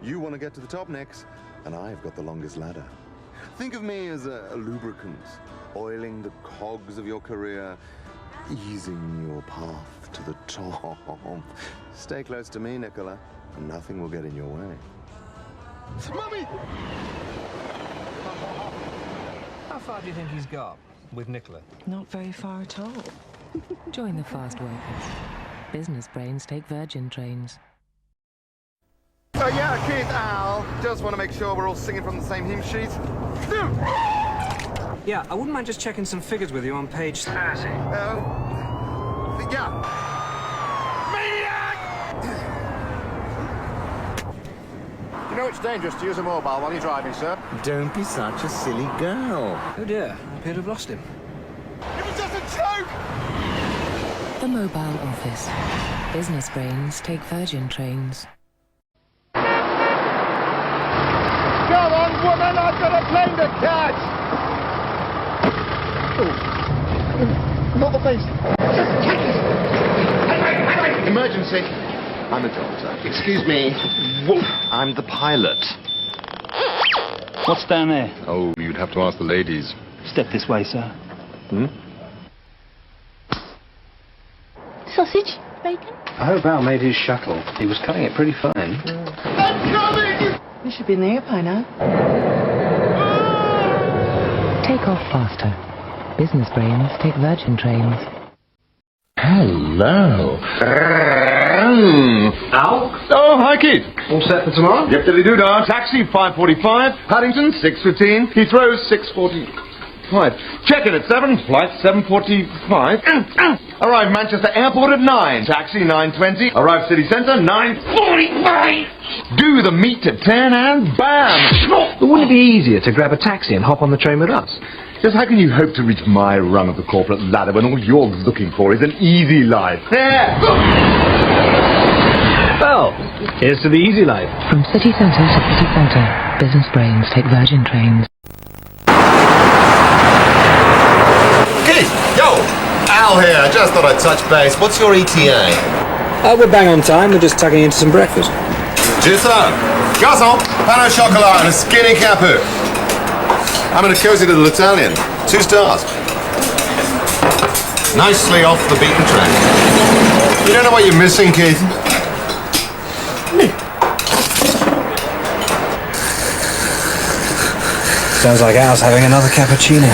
You want to get to the top, Nix, and I've got the longest ladder. Think of me as a lubricant, oiling the cogs of your career, easing your path to the top. Stay close to me, Nicola, and nothing will get in your way. Mummy! How far do you think he's got with Nicola? Not very far at all. Join the fast workers. Business brains take Virgin trains. Yeah, Keith, Al. Just want to make sure we're all singing from the same hymn sheet. Yeah, I wouldn't mind just checking some figures with you on page 30. Yeah. Maniac! You know it's dangerous to use a mobile while you're driving, sir? Don't be such a silly girl. Oh dear, I appear to have lost him. It was just a joke! The mobile office. Business brains take Virgin trains. Come on, woman! I've got a plane to catch! Oh. Not the face. Emergency. I'm a doctor. Excuse me. I'm the pilot. What's down there? Oh, you'd have to ask the ladies. Step this way, sir. Sausage? Bacon? I hope Al made his shuttle. He was cutting it pretty fine. I'm coming! You should be in the air by now. Take off faster. Business brains take Virgin trains. Hello. Al? Oh, hi, Keith. All set for tomorrow? Yep, dilly-doo-dah. Taxi, 5:45. Paddington, 6:15. Heathrow, 6:45. Check-in at 7. Flight, 7:45. Arrive Manchester Airport at 9. Taxi, 9:20. Arrive city centre, 9:45. Do the meet at 10 and bam! But wouldn't it be easier to grab a taxi and hop on the train with us? Just how can you hope to reach my rung of the corporate ladder when all you're looking for is an easy life? Yeah! Well, here's to the easy life. From city centre to city centre, business brains take Virgin trains. Keith, yo! Al here. I just thought I'd touch base. What's your ETA? We're bang on time. We're just tucking into some breakfast. Juste Garçon, pain au chocolat and a skinny caput. I'm in a cozy little Italian. 2 stars. Nicely off the beaten track. You don't know what you're missing, Keith. Sounds like Al's having another cappuccino.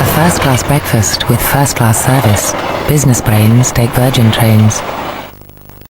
A first-class breakfast with first-class service. Business brains take Virgin trains.